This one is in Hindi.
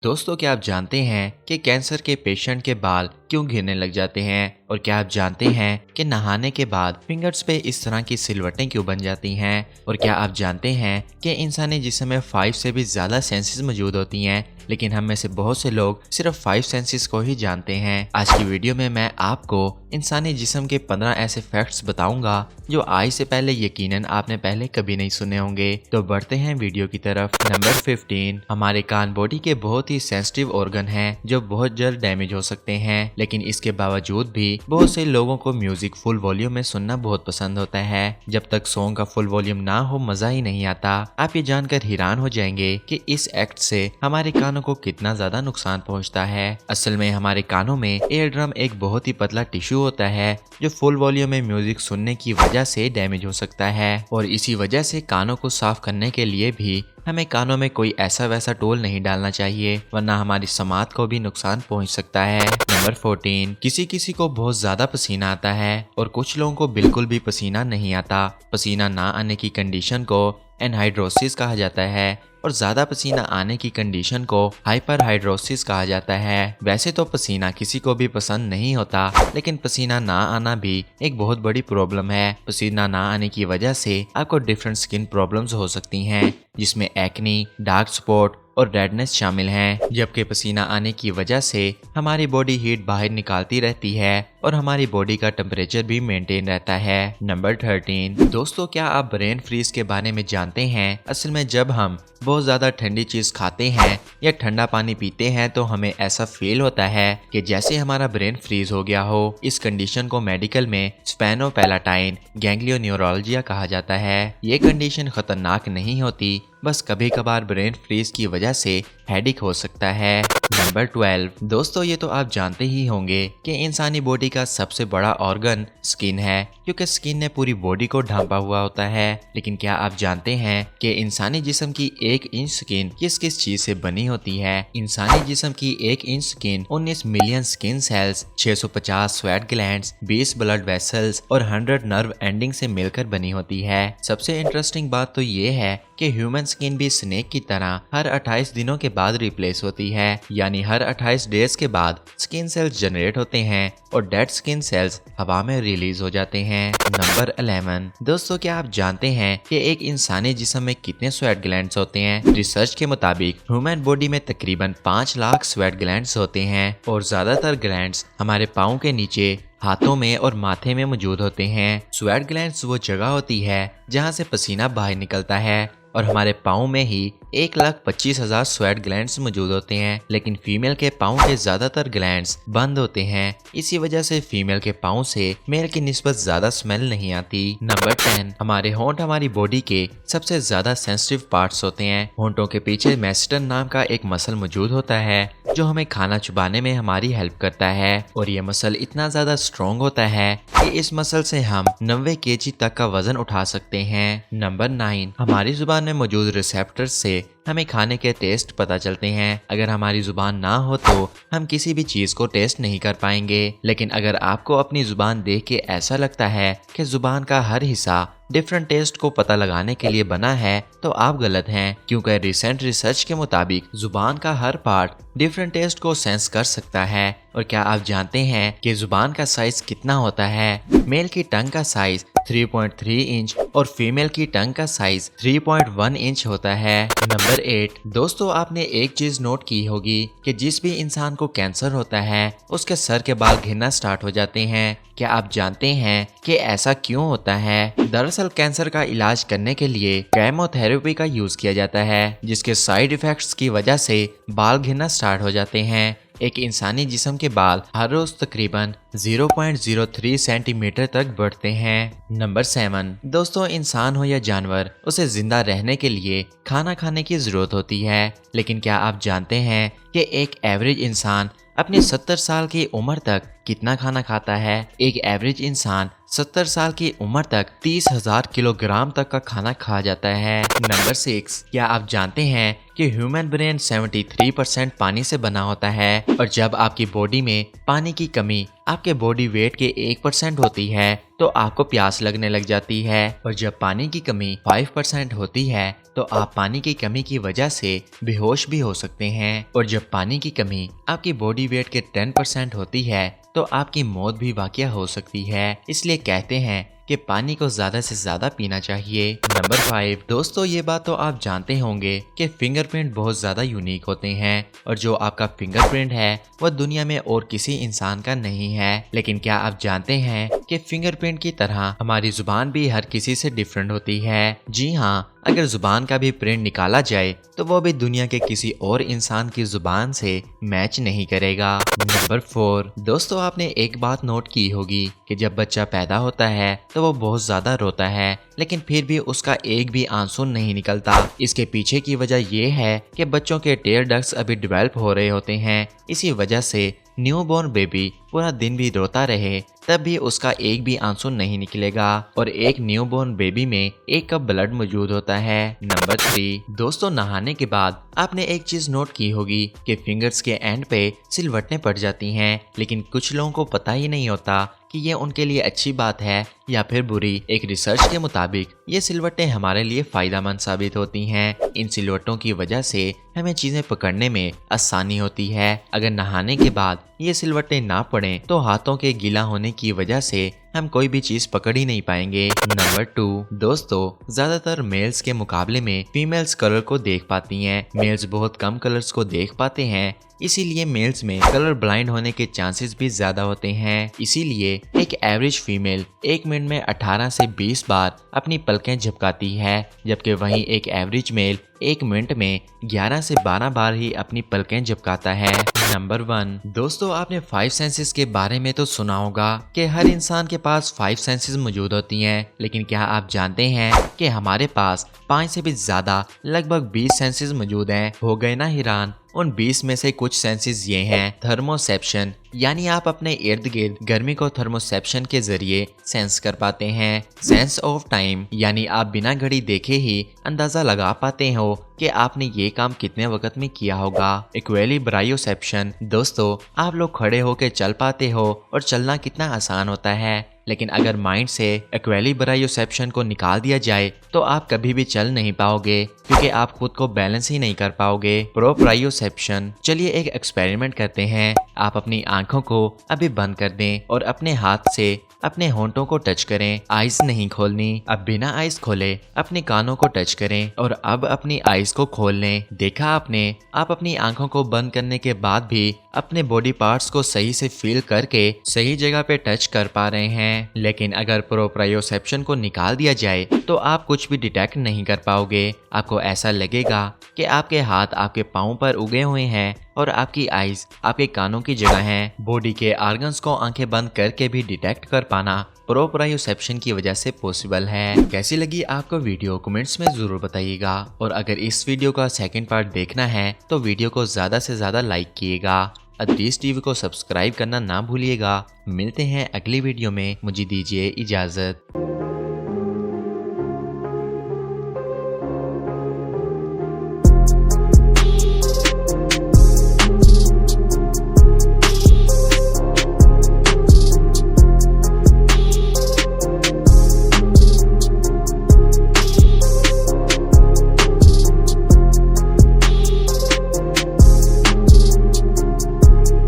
दोस्तों, क्या आप जानते हैं कि कैंसर के पेशेंट के बाल क्यों गिरने लग जाते हैं? और क्या आप जानते हैं कि नहाने के बाद फिंगर्स पे इस तरह की सिलवटें क्यों बन जाती हैं? और क्या आप जानते हैं कि इंसानी जिस्म में 5 से भी ज़्यादा सेंसेस मौजूद होती हैं, लेकिन हम में से बहुत से लोग सिर्फ 5 सेंसेस को ही जानते हैं। आज की वीडियो में मैं आपको इंसानी जिस्म के 15 ऐसे फैक्ट्स बताऊंगा जो आज से पहले यकीनन आपने पहले कभी नहीं सुने होंगे। तो बढ़ते हैं वीडियो की तरफ। नंबर 15, हमारे कान बॉडी के बहुत ही सेंसिटिव ऑर्गन हैं जो बहुत जल्द डैमेज हो सकते हैं, लेकिन इसके बावजूद भी बहुत से लोगों को म्यूजिक फुल वॉल्यूम में सुनना बहुत पसंद होता है। जब तक सॉन्ग का फुल वॉल्यूम ना हो मजा ही नहीं आता। आप ये जानकर हैरान हो जाएंगे कि इस एक्ट से हमारे कानों को कितना ज्यादा नुकसान पहुंचता है। असल में हमारे कानों में एयर ड्रम एक बहुत ही पतला टिश्यू होता है जो फुल वॉल्यूम में म्यूजिक सुनने की वजह से डैमेज हो सकता है, और इसी वजह से कानों को साफ करने के लिए भी हमें कानों में कोई ऐसा वैसा टोल नहीं डालना चाहिए, वरना हमारी समात को भी नुकसान पहुंच सकता है। नंबर 14, किसी किसी को बहुत ज्यादा पसीना आता है और कुछ लोगों को बिल्कुल भी पसीना नहीं आता। पसीना ना आने की कंडीशन को एनहाइड्रोसिस कहा जाता है और ज्यादा पसीना आने की कंडीशन को हाइपरहाइड्रोसिस कहा जाता है। वैसे तो पसीना किसी को भी पसंद नहीं होता, लेकिन पसीना ना आना भी एक बहुत बड़ी प्रॉब्लम है। पसीना ना आने की वजह से आपको डिफरेंट स्किन प्रॉब्लम्स हो सकती हैं, जिसमें एक्नी, डार्क स्पॉट और रेडनेस शामिल हैं। जबकि पसीना आने की वजह से हमारी बॉडी हीट बाहर निकालती रहती है और हमारी बॉडी का टेम्परेचर भी मेंटेन रहता है। नंबर 13, दोस्तों, क्या आप ब्रेन फ्रीज के बारे में जानते हैं? असल में जब हम बहुत ज्यादा ठंडी चीज खाते हैं या ठंडा पानी पीते हैं तो हमें ऐसा फील होता है कि जैसे हमारा ब्रेन फ्रीज हो गया हो। इस कंडीशन को मेडिकल में स्पेनोपैलाटाइन गैंग्लियोन्यूरोलजिया कहा जाता है। ये कंडीशन खतरनाक नहीं होती, बस कभी कभार ब्रेन फ्रीज की वजह से हेडेक हो सकता है। नंबर 12, दोस्तों, ये तो आप जानते ही होंगे कि इंसानी बॉडी का सबसे बड़ा ऑर्गन स्किन है, क्योंकि स्किन ने पूरी बॉडी को ढांपा हुआ होता है। लेकिन क्या आप जानते हैं कि इंसानी जिस्म की 1 इंच स्किन किस किस चीज से बनी होती है? इंसानी जिस्म की 1 inch skin 19 million skin cells, 650 sweat glands, 20 blood vessels और 100 नर्व एंडिंग से मिलकर बनी होती है। सबसे इंटरेस्टिंग बात तो ये है कि ह्यूमन स्किन भी स्नेक की तरह हर 28 दिनों के बाद रिप्लेस होती है, यानी हर 28 डेज के बाद स्किन सेल्स जनरेट होते हैं और डेड स्किन सेल्स हवा में रिलीज हो जाते हैं। नंबर 11, दोस्तों, क्या आप जानते हैं कि एक इंसानी जिस्म में कितने स्वेट ग्लैंड्स होते हैं? रिसर्च के मुताबिक ह्यूमन बॉडी में तकरीबन 5 लाख स्वेट ग्लैंड्स होते हैं और ज्यादातर ग्लैंड्स हमारे पाँव के नीचे, हाथों में और माथे में मौजूद होते हैं। स्वेट ग्लैंड्स वो जगह होती है जहाँ से पसीना बाहर निकलता है, और हमारे पाँव में ही 1,25,000 स्वेट ग्लैंड्स मौजूद होते हैं, लेकिन फीमेल के पाँव के ज्यादातर ग्लैंड्स बंद होते हैं। इसी वजह से फीमेल के पाँव से मेल की निस्बत ज्यादा स्मेल नहीं आती। नंबर 10, हमारे होंठ हमारी बॉडी के सबसे ज्यादा सेंसिटिव पार्ट्स होते हैं। होंठों के पीछे मेस्टन नाम का एक मसल मौजूद होता है जो हमें खाना चबाने में हमारी हेल्प करता है, और ये मसल इतना ज्यादा स्ट्रॉन्ग होता है कि इस मसल से हम 90 kg तक का वजन उठा सकते हैं। नंबर 9, हमारी जुबान में मौजूद रिसेप्टर्स से हमें खाने के टेस्ट पता चलते हैं। अगर हमारी जुबान ना हो तो हम किसी भी चीज को टेस्ट नहीं कर पाएंगे, लेकिन अगर आपको अपनी जुबान देख के ऐसा लगता है कि जुबान का हर हिस्सा डिफरेंट टेस्ट को पता लगाने के लिए बना है तो आप गलत हैं, क्योंकि रिसेंट रिसर्च के मुताबिक जुबान का हर पार्ट डिफरेंट टेस्ट को सेंस कर सकता है। और क्या आप जानते हैं कि जुबान का साइज कितना होता है? मेल की टंग का साइज 3.3 इंच और फीमेल की टंग का साइज 3.1 इंच होता है। नंबर 8, दोस्तों, आपने एक चीज नोट की होगी कि जिस भी इंसान को कैंसर होता है उसके सर के बाल गिरना स्टार्ट हो जाते हैं। क्या आप जानते हैं कि ऐसा क्यों होता है? दरअसल कैंसर का इलाज करने के लिए केमोथेरेपी का यूज किया जाता है, जिसके साइड इफेक्ट्स की वजह से बाल गिरना स्टार्ट हो जाते हैं। एक इंसानी जिस्म के बाल हर रोज तकरीबन 0.03 सेंटीमीटर तक बढ़ते हैं। नंबर 7, दोस्तों, इंसान हो या जानवर, उसे जिंदा रहने के लिए खाना खाने की जरूरत होती है, लेकिन क्या आप जानते हैं कि एक एवरेज इंसान अपने 70 साल की उम्र तक कितना खाना खाता है? एक एवरेज इंसान 70 साल की उम्र तक 30,000 किलोग्राम तक का खाना खा जाता है। नंबर 6, क्या आप जानते हैं कि ह्यूमन ब्रेन 73% पानी से बना होता है, और जब आपकी बॉडी में पानी की कमी आपके बॉडी वेट के 1% होती है तो आपको प्यास लगने लग जाती है, और जब पानी की कमी 5% होती है तो आप पानी की कमी की वजह से बेहोश भी हो सकते हैं, और जब पानी की कमी आपकी बॉडी वेट के 10% होती है तो आपकी मौत भी वाक़या हो सकती है। इसलिए कहते हैं कि पानी को ज्यादा से ज्यादा पीना चाहिए। नंबर 5, दोस्तों ये बात तो आप जानते होंगे कि फिंगरप्रिंट बहुत ज्यादा यूनिक होते हैं, और जो आपका फिंगरप्रिंट है वह दुनिया में और किसी इंसान का नहीं है। लेकिन क्या आप जानते हैं कि फिंगरप्रिंट की तरह हमारी जुबान भी हर किसी से डिफरेंट होती है। जी हाँ, अगर जुबान का भी प्रिंट निकाला जाए तो वो भी दुनिया के किसी और इंसान की जुबान से मैच नहीं करेगा। नंबर 4, दोस्तों आपने एक बात नोट की होगी कि जब बच्चा पैदा होता है तो वो बहुत ज्यादा रोता है, लेकिन फिर भी उसका एक भी आंसू नहीं निकलता। इसके पीछे की वजह ये है कि बच्चों के टेयर डक्ट्स अभी डेवलप हो रहे होते हैं। इसी वजह से न्यूबॉर्न बेबी पूरा दिन भी रोता रहे तब भी उसका एक भी आंसू नहीं निकलेगा, और एक न्यूबॉर्न बेबी में 1 कप ब्लड मौजूद होता है। नंबर 3, दोस्तों नहाने के बाद आपने एक चीज नोट की होगी कि फिंगर्स के एंड पे सिलवटें पड़ जाती हैं, लेकिन कुछ लोगों को पता ही नहीं होता कि ये उनके लिए अच्छी बात है या फिर बुरी। एक रिसर्च के मुताबिक ये सिलवटें हमारे लिए फायदेमंद साबित होती हैं। इन सिलवटों की वजह से हमें चीजें पकड़ने में आसानी होती है। अगर नहाने के बाद ये सिलवटें ना पड़ें तो हाथों के गीला होने की वजह से हम कोई भी चीज पकड़ ही नहीं पाएंगे। नंबर 2, दोस्तों ज्यादातर मेल्स के मुकाबले में फीमेल्स कलर को देख पाती हैं। मेल्स बहुत कम कलर्स को देख पाते हैं, इसीलिए मेल्स में कलर ब्लाइंड होने के चांसेस भी ज्यादा होते हैं। इसीलिए एक एवरेज फीमेल 1 मिनट में 18 से 20 बार अपनी पलकें झपकाती है, जबकि वहीं एक एवरेज मेल 1 मिनट में 11 से 12 बार ही अपनी पलकें झपकाता है। नंबर 1, दोस्तों आपने 5 सेंसेस के बारे में तो सुना होगा कि हर इंसान के पास 5 सेंसेस मौजूद होती हैं, लेकिन क्या आप जानते हैं कि हमारे पास 5 से भी ज्यादा लगभग 20 सेंसेस मौजूद हैं। हो गए ना हैरान? उन 20 में से कुछ सेंसेस ये हैं। थर्मोसेप्शन, यानी आप अपने इर्द गिर्द गर्मी को थर्मोसेप्शन के जरिए सेंस कर पाते हैं। सेंस ऑफ टाइम, यानी आप बिना घड़ी देखे ही अंदाजा लगा पाते हो कि आपने ये काम कितने वक्त में किया होगा। इक्विलिब्रायोसेप्शन, दोस्तों आप लोग खड़े होकर चल पाते हो और चलना कितना आसान होता है, लेकिन अगर माइंड से इक्विलिब्रायोसेप्शन को निकाल दिया जाए तो आप कभी भी चल नहीं पाओगे, क्योंकि आप खुद को बैलेंस ही नहीं कर पाओगे। प्रोप्रायोसेप्शन, चलिए एक एक्सपेरिमेंट करते हैं। आप अपनी आंखों को अभी बंद कर दें और अपने हाथ से अपने होंठों को टच करें। आइज नहीं खोलनी। अब बिना आइज खोले अपने कानों को टच करें और अब अपनी आइज को खोल लें। देखा आपने? आप अपनी आंखों को बंद करने के बाद भी अपने बॉडी पार्ट्स को सही से फील करके सही जगह पे टच कर पा रहे हैं। लेकिन अगर प्रोप्रायोसेप्शन को निकाल दिया जाए तो आप कुछ भी डिटेक्ट नहीं कर पाओगे। आपको ऐसा लगेगा कि आपके हाथ आपके पाँव पर उगे हुए हैं और आपकी आइज आपके कानों की जगह है। बॉडी के ऑर्गन्स को आंखें बंद करके भी डिटेक्ट कर पाना प्रोप्रायोसेप्शन की वजह से पॉसिबल है। कैसी लगी आपको वीडियो कमेंट्स में जरूर बताइएगा, और अगर इस वीडियो का सेकंड पार्ट देखना है तो वीडियो को ज्यादा से ज्यादा लाइक कीजिएगा। अदरीस टीवी को सब्सक्राइब करना ना भूलिएगा। मिलते हैं अगली वीडियो में, मुझे दीजिए इजाजत।